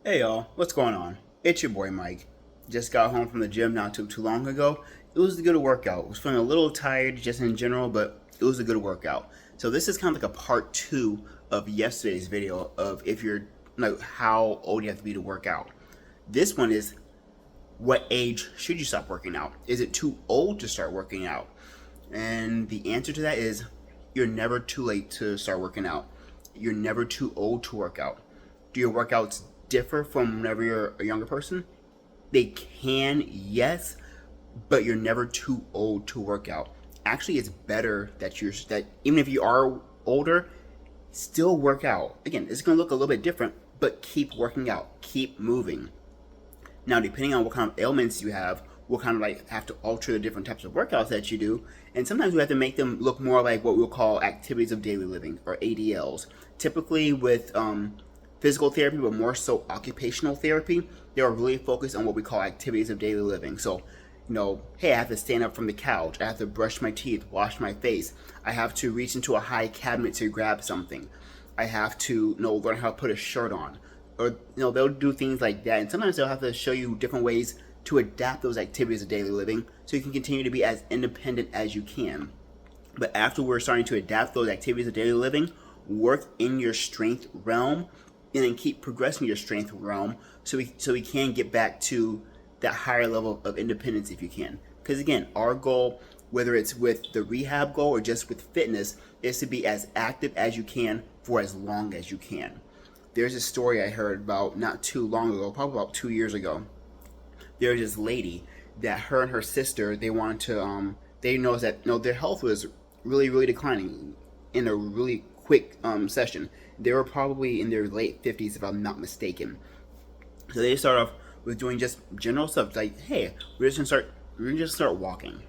Hey y'all, what's going on? It's your boy Mike. Just got home from the gym not too long ago. It was a good workout. I was feeling a little tired just in general, but it was a good workout. So this is kind of like a part two of yesterday's video of if you're like how old you have to be to work out. This one is what age should you stop working out? Is it too old to start working out? And the answer to that is you're never too late to start working out. You're never too old to work out. Do your workouts differ from whenever you're a younger person? They can, yes, but you're never too old to work out. Actually, it's better that even if you are older, still work out. Again, it's gonna look a little bit different, but keep working out, keep moving. Now, depending on what kind of ailments you have, we'll kind of like have to alter the different types of workouts that you do, and sometimes we have to make them look more like what we'll call activities of daily living or ADLs. Typically, with physical therapy, but more so occupational therapy, they are really focused on what we call activities of daily living. So, hey, I have to stand up from the couch. I have to brush my teeth, wash my face. I have to reach into a high cabinet to grab something. I have to, learn how to put a shirt on. Or, they'll do things like that. And sometimes they'll have to show you different ways to adapt those activities of daily living so you can continue to be as independent as you can. But after we're starting to adapt those activities of daily living, work in your strength realm and then keep progressing your strength realm so we can get back to that higher level of independence if you can. Because again, our goal, whether it's with the rehab goal or just with fitness, is to be as active as you can for as long as you can. There's a story I heard about not too long ago, probably about 2 years ago. There's this lady that her and her sister, they wanted to they noticed that their health was really declining in a really quick session. They were probably in their late 50s if I'm not mistaken. So they start off with doing just general stuff like, hey, we're just gonna start walking.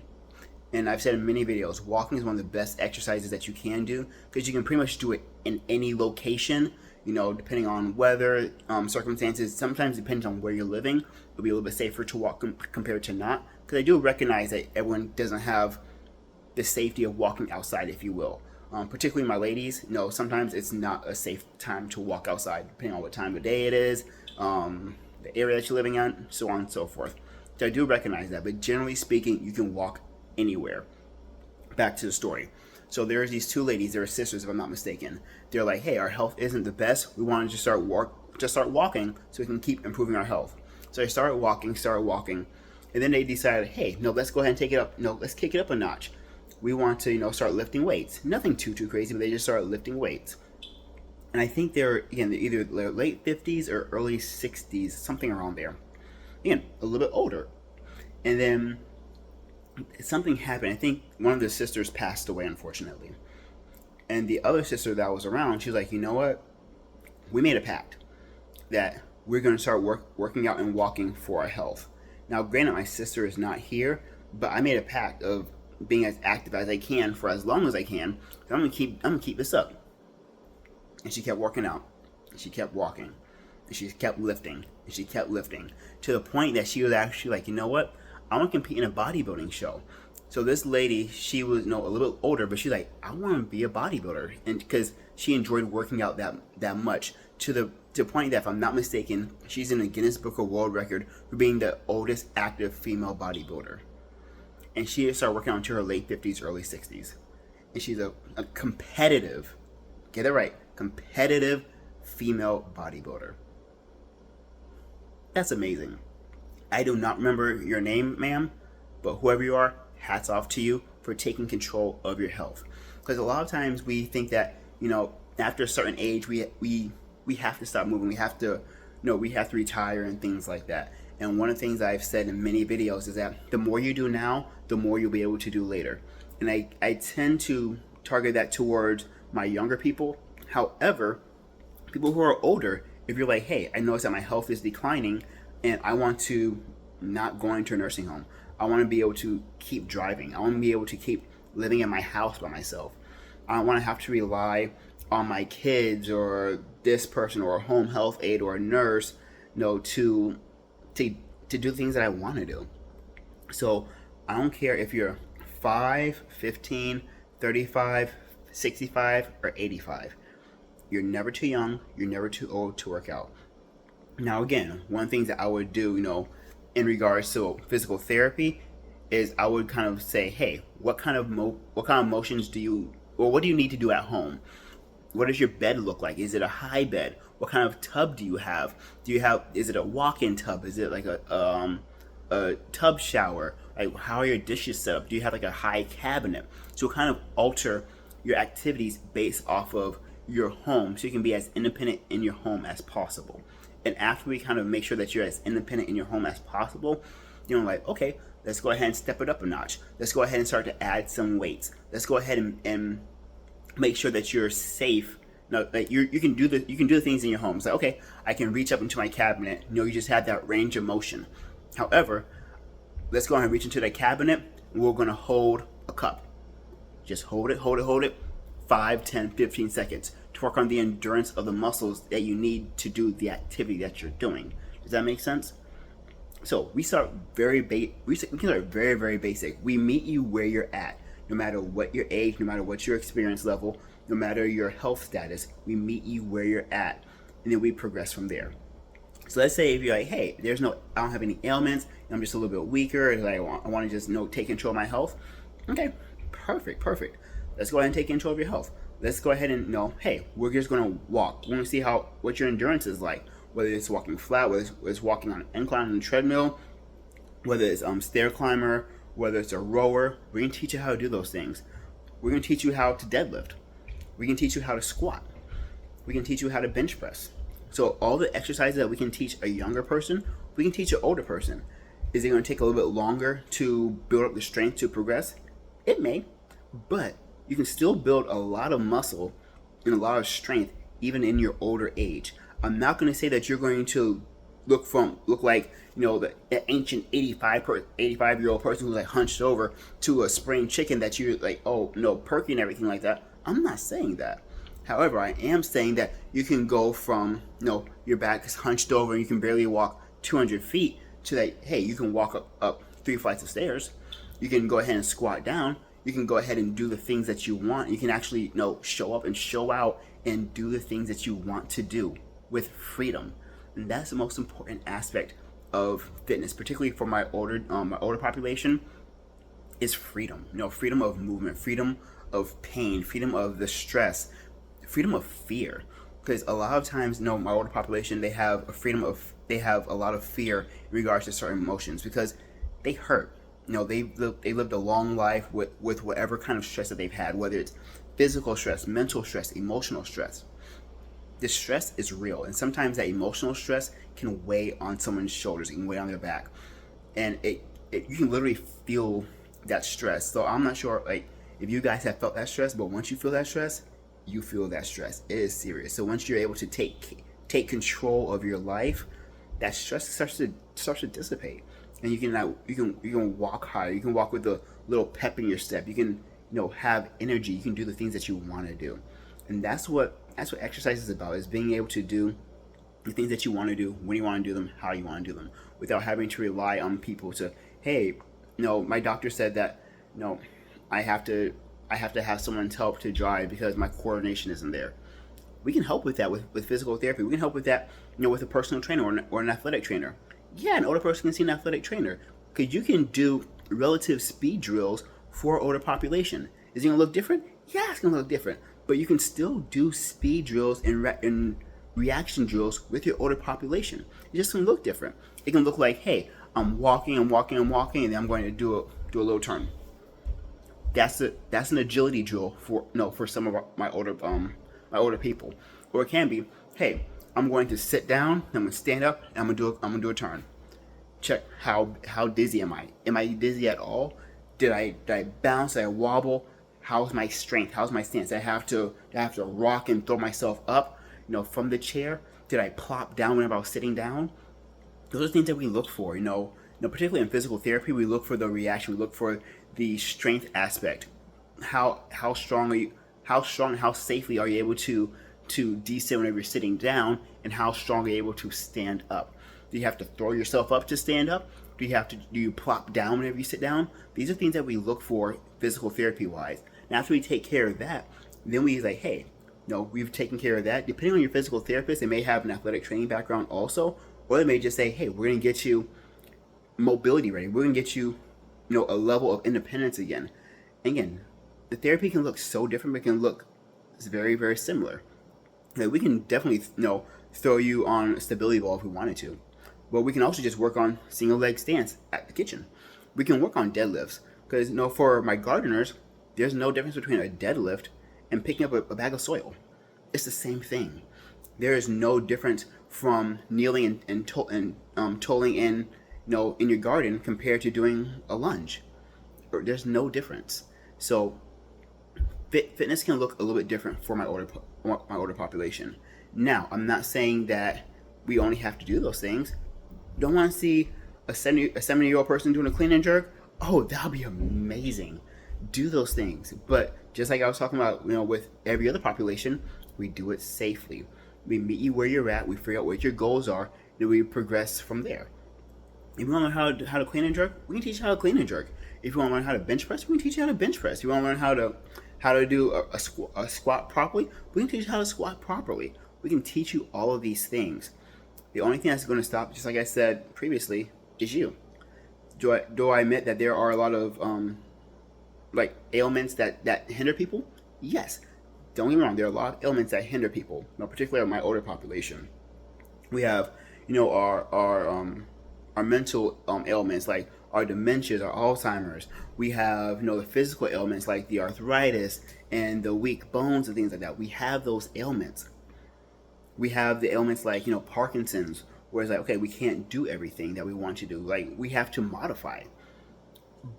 And I've said in many videos, walking is one of the best exercises that you can do because you can pretty much do it in any location. Depending on weather, circumstances. Sometimes depending on where you're living, it'll be a little bit safer to walk compared to not. Because I do recognize that everyone doesn't have the safety of walking outside, if you will. Particularly my ladies, sometimes it's not a safe time to walk outside, depending on what time of day it is, the area that you're living in, so on and so forth. So I do recognize that, but generally speaking, you can walk anywhere. Back to the story. So there's these two ladies, they're sisters if I'm not mistaken. They're like, hey, our health isn't the best. We want to just start walking so we can keep improving our health. So they started walking, and then they decided, hey, no, let's go ahead and take it up. No, let's kick it up a notch. We want to, start lifting weights. Nothing too crazy, but they just started lifting weights. And I think they're either their late 50s or early 60s, something around there. Again, a little bit older. And then something happened. I think one of the sisters passed away, unfortunately. And the other sister that was around, she was like, you know what? We made a pact that we're going to start working out and walking for our health. Now, granted, my sister is not here, but I made a pact of being as active as I can for as long as I can. So I'm gonna keep this up. And she kept working out. And she kept walking. And she kept lifting. And she kept lifting. To the point that she was actually like, you know what? I want to compete in a bodybuilding show. So this lady, she was a little bit older, but she's like, I want to be a bodybuilder, and because she enjoyed working out that much to the point that if I'm not mistaken, she's in the Guinness Book of World Record for being the oldest active female bodybuilder. And she started working out into her late 50s, early 60s, and she's a competitive, get it right, competitive female bodybuilder. That's amazing. I do not remember your name, ma'am, but whoever you are, hats off to you for taking control of your health. Because a lot of times we think that after a certain age we have to stop moving. We have to we have to retire and things like that. And one of the things I've said in many videos is that the more you do now, the more you'll be able to do later. And I tend to target that towards my younger people. However, people who are older, if you're like, hey, I notice that my health is declining and I want to not go into a nursing home. I want to be able to keep driving. I want to be able to keep living in my house by myself. I don't want to have to rely on my kids or this person or a home health aide or a nurse, to do things that I want to do. So I don't care if you're 5, 15, 35, 65, or 85. You're never too young. You're never too old to work out. Now, again, one thing that I would do, in regards to physical therapy, is I would kind of say, hey, what kind of motions do you, or what do you need to do at home? What does your bed look like? Is it a high bed? What kind of tub do you have? Is it a walk-in tub? Is it like a tub shower? Like, how are your dishes set up? Do you have like a high cabinet? So kind of alter your activities based off of your home, so you can be as independent in your home as possible. And after we kind of make sure that you're as independent in your home as possible, like, okay, let's go ahead and step it up a notch. Let's go ahead and start to add some weights. Let's go ahead and make sure that you're safe. No, that you can do the things in your home. It's like, okay, I can reach up into my cabinet. You just have that range of motion. However, let's go ahead and reach into that cabinet, and we're gonna hold a cup. Just hold it, 5, 10, 15 seconds to work on the endurance of the muscles that you need to do the activity that you're doing. Does that make sense? So we start we can start very, very basic. We meet you where you're at, no matter what your age, no matter what your experience level, no matter your health status. We meet you where you're at, and then we progress from there. So let's say if you're like, hey, I don't have any ailments, I'm just a little bit weaker, and I want to just take control of my health. Okay, perfect. Let's go ahead and take control of your health. Let's go ahead and hey, we're just gonna walk. We're gonna see what your endurance is like. Whether it's walking flat, whether it's walking on an incline on a treadmill, whether it's stair climber, whether it's a rower. We're gonna teach you how to do those things. We're gonna teach you how to deadlift. We can teach you how to squat. We can teach you how to bench press. So all the exercises that we can teach a younger person, we can teach an older person. Is it going to take a little bit longer to build up the strength to progress? It may, but you can still build a lot of muscle and a lot of strength even in your older age. I'm not going to say that you're going to look like the ancient 85-year-old person who's like hunched over to a spring chicken that you're like, oh no, perky and everything like that. I'm not saying that. However, I am saying that you can go from your back is hunched over and you can barely walk 200 feet to that, hey, you can walk up 3 flights of stairs. You can go ahead and squat down. You can go ahead and do the things that you want. You can actually show up and show out and do the things that you want to do with freedom. And that's the most important aspect of fitness, particularly for my older population, is freedom. Freedom of movement, freedom of pain, freedom of the stress, freedom of fear. Because a lot of times, my older population, they have a lot of fear in regards to certain emotions because they hurt. They lived a long life with whatever kind of stress that they've had, whether it's physical stress, mental stress, emotional stress. The stress is real, and sometimes that emotional stress can weigh on someone's shoulders, it can weigh on their back, and you can literally feel that stress. So I'm not sure if you guys have felt that stress, but once you feel that stress, you feel that stress. It is serious. So once you're able to take control of your life, that stress starts to dissipate, and you can walk higher. You can walk with a little pep in your step. You can have energy. You can do the things that you want to do, and that's what exercise is about. Is being able to do the things that you want to do, when you want to do them, how you want to do them, without having to rely on people to, hey, my doctor said that I have to have someone's help to drive because my coordination isn't there. We can help with that with physical therapy. We can help with that, with a personal trainer or an athletic trainer. Yeah, an older person can see an athletic trainer because you can do relative speed drills for an older population. Is it going to look different? Yeah, it's going to look different. But you can still do speed drills and reaction drills with your older population. It just can look different. It can look like, hey, I'm walking, and then I'm going to do a little turn. That's an agility drill for some of my older people. Or it can be, hey, I'm going to sit down, I'm going to stand up, and I'm going to do a turn. Check how dizzy am I? Am I dizzy at all? Did I bounce? Did I wobble? How's my strength? How's my stance? Do I have to rock and throw myself up, from the chair? Did I plop down whenever I was sitting down? Those are things that we look for, particularly in physical therapy. We look for the reaction. We look for the strength aspect. How strong are you? How strong? How safely are you able to descend whenever you're sitting down? And how strong are you able to stand up? Do you have to throw yourself up to stand up? Do you plop down whenever you sit down? These are things that we look for physical therapy wise. And after we take care of that, then we say, hey, we've taken care of that. Depending on your physical therapist, they may have an athletic training background also, or they may just say, hey, we're going to get you mobility ready. We're going to get you, a level of independence again. And again, the therapy can look so different, but it can look very, very similar. Like, we can definitely, throw you on a stability ball if we wanted to. But we can also just work on single leg stance at the kitchen. We can work on deadlifts. Because, for my gardeners, there's no difference between a deadlift and picking up a bag of soil. It's the same thing. There is no difference from kneeling and tolling in, in your garden compared to doing a lunge. There's no difference. So fitness can look a little bit different for my older population. Now, I'm not saying that we only have to do those things. Don't want to see a 70-year-old person doing a clean and jerk? Oh, that'll be amazing. Do those things. But just like I was talking about, with every other population, we do it safely. We meet you where you're at. We figure out what your goals are, and we progress from there. If you want to learn how to clean and jerk, we can teach you how to clean and jerk. If you want to learn how to bench press, we can teach you how to bench press. If you want to learn how to do a squat properly, we can teach you how to squat properly. We can teach you all of these things. The only thing that's going to stop, just like I said previously, is you. Do I admit that there are a lot of ailments that hinder people? Yes. Don't get me wrong, there are a lot of ailments that hinder people, particularly my older population. We have, our mental ailments, like our dementias, our Alzheimer's. We have, the physical ailments like the arthritis and the weak bones and things like that. We have those ailments. We have the ailments like, Parkinson's, where it's like, okay, we can't do everything that we want to do. Like, we have to modify.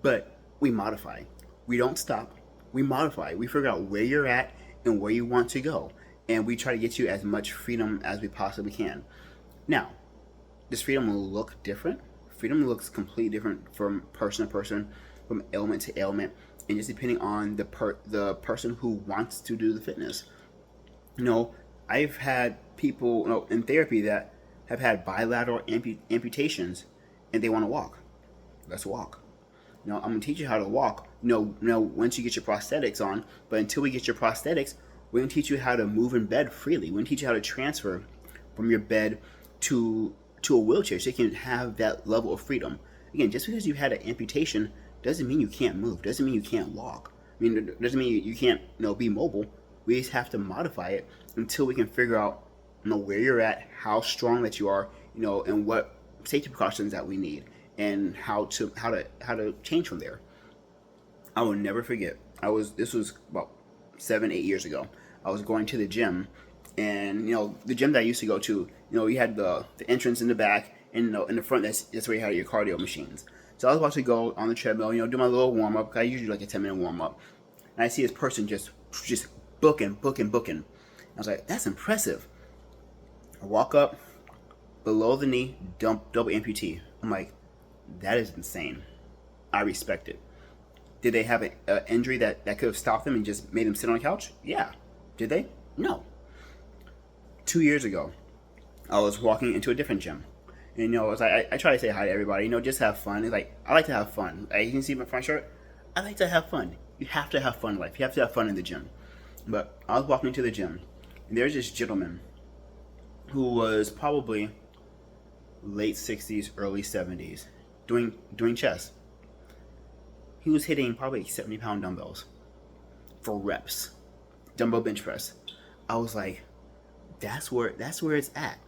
But we modify. We don't stop. We modify. We figure out where you're at and where you want to go. And we try to get you as much freedom as we possibly can. Now, this freedom will look different. Freedom looks completely different from person to person, from ailment to ailment, and just depending on the person who wants to do the fitness. I've had people in therapy that have had bilateral amputations and they want to walk. Let's walk. I'm going to teach you how to walk, once you get your prosthetics on. But until we get your prosthetics, we're going to teach you how to move in bed freely. We're going to teach you how to transfer from your bed to a wheelchair so you can have that level of freedom. Again, just because you had an amputation doesn't mean you can't move, doesn't mean you can't walk. It doesn't mean you can't be mobile. We just have to modify it until we can figure out where you're at, how strong that you are, and what safety precautions that we need, and how to change from there. I will never forget. This was about 7-8 years ago. I was going to the gym, and the gym that I used to go to, you had the entrance in the back, and in the front that's where you had your cardio machines. So I was about to go on the treadmill, do my little warm up. I usually do like a 10-minute warm up, and I see this person just booking. I was like, that's impressive. I walk up, below the knee, double amputee. I'm like, that is insane. I respect it. Did they have an injury that could have stopped them and just made them sit on the couch? Yeah. Did they? No. 2 years ago, I was walking into a different gym. And, it's like, I try to say hi to everybody, just have fun. It's like, I like to have fun. Like, you can see my front shirt? I like to have fun. You have to have fun in life. You have to have fun in the gym. But I was walking into the gym, and there's this gentleman who was probably late 60s, early 70s, doing chest. He was hitting probably 70-pound dumbbells for reps, dumbbell bench press. I was like, that's where it's at.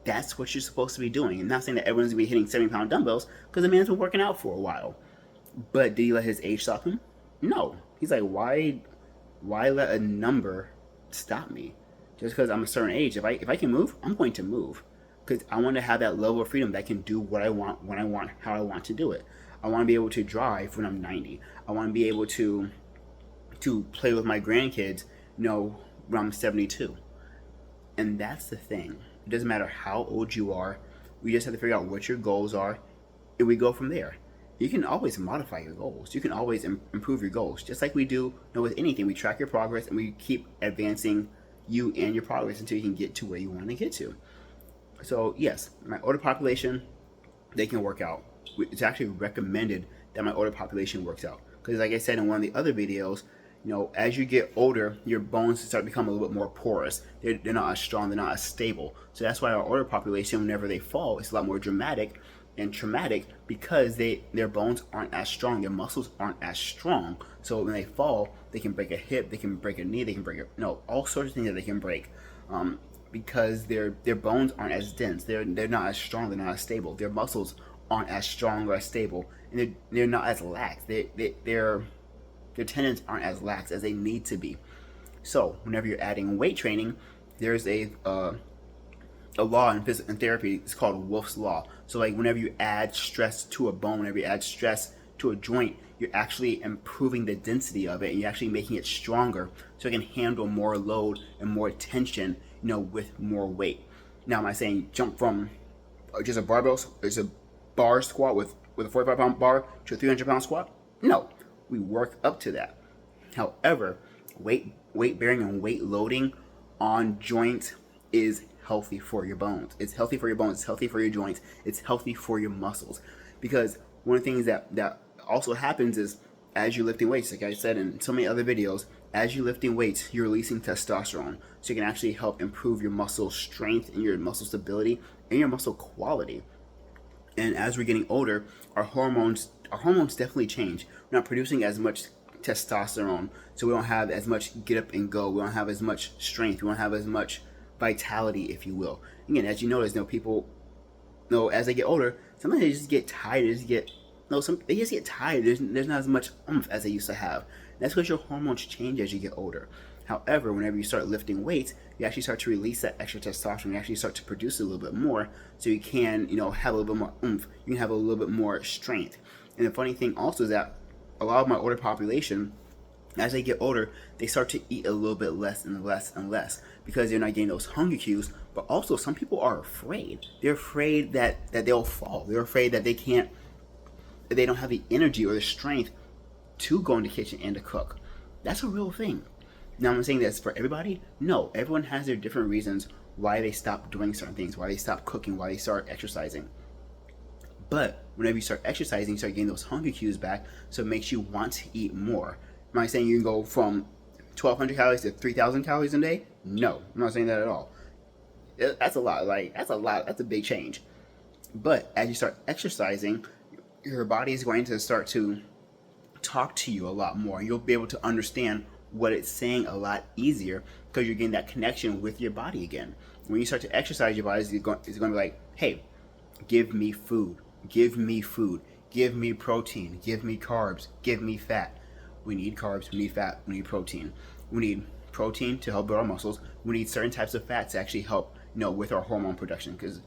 That's what you're supposed to be doing. I'm not saying that everyone's gonna be hitting 70-pound dumbbells, because the man's been working out for a while. But did he let his age stop him? No. He's like, why let a number stop me? Just because I'm a certain age, if I can move, I'm going to move, because I want to have that level of freedom that I can do what I want, when I want, how I want to do it. I want to be able to drive when I'm 90. I want to be able to play with my grandkids, when I'm 72. And that's the thing. It doesn't matter how old you are. We just have to figure out what your goals are, and we go from there. You can always modify your goals. You can always improve your goals. Just like we do with anything. We track your progress, and we keep advancing you and your progress until you can get to where you want to get to. So yes, my older population, they can work out. It's actually recommended that my older population works out. Because like I said in one of the other videos, As you get older, your bones start to become a little bit more porous. They're not as strong, they're not as stable. So that's why our older population, whenever they fall, it's a lot more dramatic and traumatic because their bones aren't as strong, their muscles aren't as strong. So when they fall, they can break a hip, they can break a knee, they can break all sorts of things that they can break. Because their bones aren't as dense, they're not as strong, they're not as stable. Their muscles aren't as strong or as stable, and they're not as lax. Their tendons aren't as lax as they need to be. So whenever you're adding weight training, there's a law in physical therapy. It's called Wolff's Law. So like whenever you add stress to a bone, whenever you add stress to a joint, you're actually improving the density of it, and you're actually making it stronger so it can handle more load and more tension, with more weight. Now, am I saying jump from just a barbell, it's a bar squat with a 45-pound bar to a 300-pound squat? No, we work up to that. However, weight bearing and weight loading on joints is healthy for your bones. It's healthy for your bones. It's healthy for your joints. It's healthy for your muscles. Because one of the things that also happens is as you're lifting weights, like I said in so many other videos, as you're lifting weights, you're releasing testosterone. So it can actually help improve your muscle strength and your muscle stability and your muscle quality. And as we're getting older, our hormones definitely change. We're not producing as much testosterone, so we don't have as much get up and go. We don't have as much strength. We don't have as much vitality, if you will. Again, as you notice, people, as they get older, sometimes they just get tired. They just get tired. There's not as much oomph as they used to have. That's because your hormones change as you get older. However, whenever you start lifting weights, you actually start to release that extra testosterone. You actually start to produce a little bit more, so you can, have a little bit more oomph. You can have a little bit more strength. And the funny thing also is that a lot of my older population, as they get older, they start to eat a little bit less and less and less because they're not getting those hunger cues. But also, some people are afraid. They're afraid that they'll fall. They're afraid that they don't have the energy or the strength to go in the kitchen and to cook. That's a real thing. Now, I'm saying that's for everybody? No, everyone has their different reasons why they stop doing certain things, why they stop cooking, why they start exercising. But whenever you start exercising, you start getting those hunger cues back, so it makes you want to eat more. Am I saying you can go from 1,200 calories to 3,000 calories a day? No, I'm not saying that at all. That's a lot. That's a big change. But as you start exercising, your body is going to start to talk to you a lot more. You'll be able to understand what it's saying a lot easier because you're getting that connection with your body again. When you start to exercise, your body is going to be like, hey, give me food, give me food, give me protein, give me carbs, give me fat. We need carbs, we need fat, we need protein. We need protein to help build our muscles. We need certain types of fats to actually help, with our hormone production, because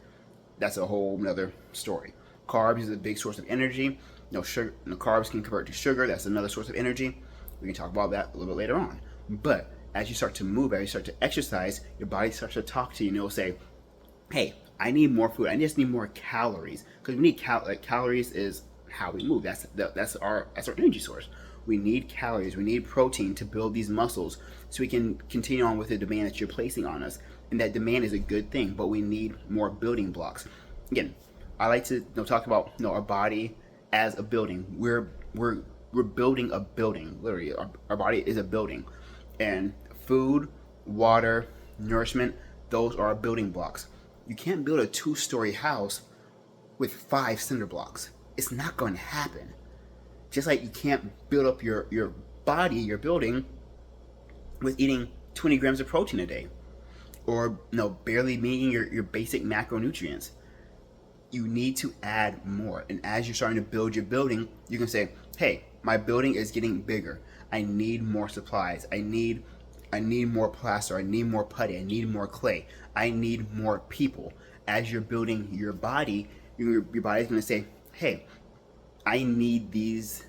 that's a whole nother story. Carbs is a big source of energy. Sugar, carbs can convert to sugar. That's another source of energy. We can talk about that a little bit later on. But as you start to move, as you start to exercise, your body starts to talk to you, and it'll say, hey, I need more food. I just need more calories. Because we need calories is how we move. That's our energy source. We need calories. We need protein to build these muscles so we can continue on with the demand that you're placing on us. And that demand is a good thing, but we need more building blocks. Again, I like to talk about our body as a building. We're building a building. Literally, our body is a building, and food, water, nourishment, those are our building blocks. You can't build a 2-story house with 5 cinder blocks. It's not going to happen. Just like you can't build up your body, your building, with eating 20 grams of protein a day, or barely meeting your basic macronutrients. You need to add more. And as you're starting to build your building, you can say, hey, my building is getting bigger. I need more supplies. I need more plaster. I need more putty. I need more clay. I need more people. As you're building your body, your body's going to say, hey, I need these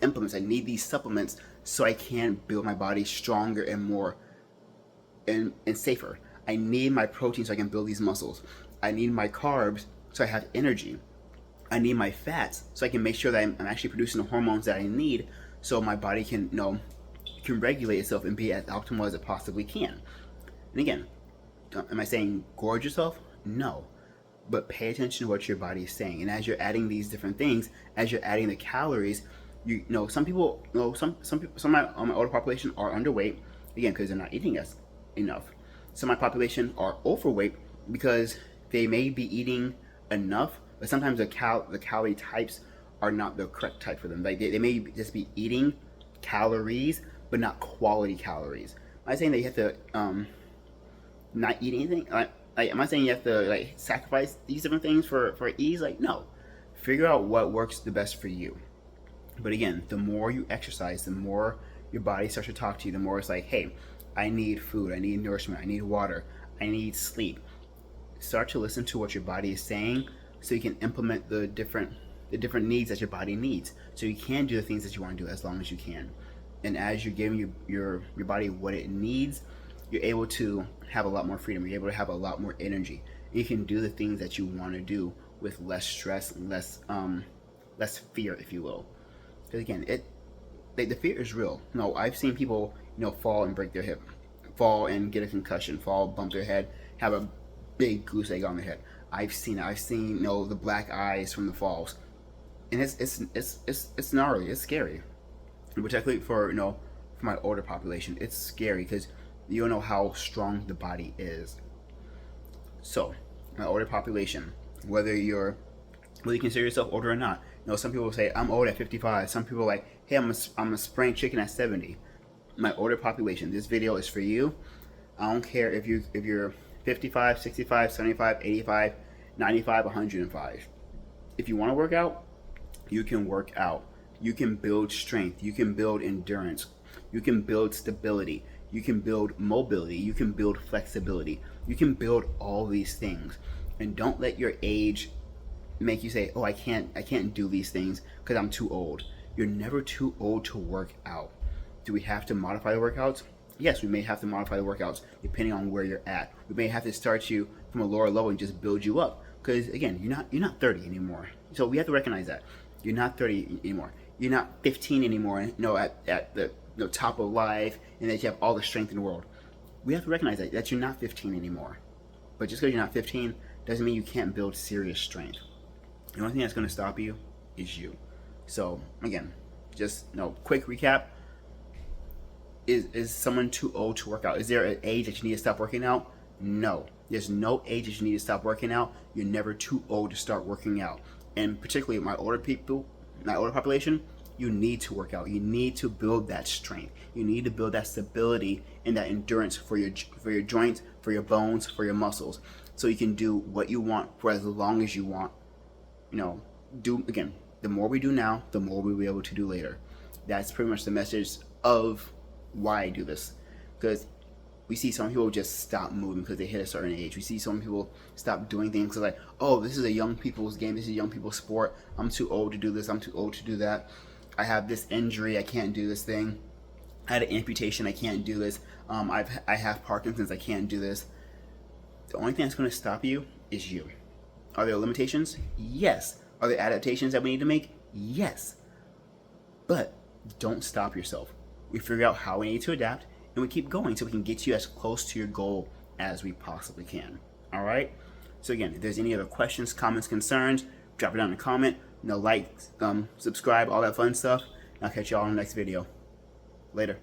implements. I need these supplements so I can build my body stronger and more and safer. I need my protein so I can build these muscles. I need my carbs so I have energy. I need my fats so I can make sure that I'm actually producing the hormones that I need so my body can regulate itself and be as optimal as it possibly can. And again, am I saying gorge yourself? No. But pay attention to what your body is saying. And as you're adding these different things, as you're adding the calories, You know, some people, you know, some people, some of my older population are underweight, again, because they're not eating as enough. Some of my population are overweight because they may be eating enough, but sometimes the calorie types are not the correct type for them. Like they may just be eating calories, but not quality calories. I'm not saying that you have to not eat anything. Like, am I saying you have to like sacrifice these different things for ease? Like, no. Figure out what works the best for you. But again, the more you exercise, the more your body starts to talk to you. The more it's like, hey, I need food, I need nourishment, I need water, I need sleep. Start to listen to what your body is saying, so you can implement the different needs that your body needs. So you can do the things that you want to do as long as you can. And as you're giving your body what it needs, you're able to have a lot more freedom. You're able to have a lot more energy. And you can do the things that you want to do with less stress and less fear, if you will. Because again, the fear is real. No, I've seen people, fall and break their hip, fall and get a concussion, fall, bump their head, have a big goose egg on their head. I've seen it. I've seen, the black eyes from the falls, and it's gnarly. It's scary, and particularly for for my older population, it's scary because you don't know how strong the body is. So, my older population, whether you consider yourself older or not. Some people say I'm old at 55. Some people are like, hey, I'm a spring chicken at 70. My older population, this video is for you. I don't care if you're 55, 65, 75, 85, 95, 105. If you want to work out, you can work out. You can build strength. You can build endurance. You can build stability. You can build mobility. You can build flexibility. You can build all these things. And don't let your age make you say, oh, I can't do these things because I'm too old. You're never too old to work out. Do we have to modify the workouts? Yes, we may have to modify the workouts depending on where you're at. We may have to start you from a lower level and just build you up. Because again, you're not 30 anymore. So we have to recognize that. You're not 30 anymore. You're not 15 anymore, at the top of life, and that you have all the strength in the world. We have to recognize that you're not 15 anymore. But just because you're not 15 doesn't mean you can't build serious strength. The only thing that's going to stop you is you. So again, just quick recap. Is someone too old to work out? Is there an age that you need to stop working out? No. There's no age that you need to stop working out. You're never too old to start working out. And particularly my older population, you need to work out. You need to build that strength. You need to build that stability and that endurance for your joints, for your bones, for your muscles, so you can do what you want for as long as you want. The more we do now, the more we'll be able to do later. That's pretty much the message of why I do this. Because we see some people just stop moving because they hit a certain age. We see some people stop doing things like, oh, this is a young people's game. This is a young people's sport. I'm too old to do this. I'm too old to do that. I have this injury. I can't do this thing. I had an amputation. I can't do this. I have Parkinson's. I can't do this. The only thing that's going to stop you is you. Are there limitations? Yes. Are there adaptations that we need to make? Yes. But don't stop yourself. We figure out how we need to adapt, and we keep going so we can get you as close to your goal as we possibly can. All right? So again, if there's any other questions, comments, concerns, drop it down in a comment. Like, subscribe, all that fun stuff. And I'll catch you all in the next video. Later.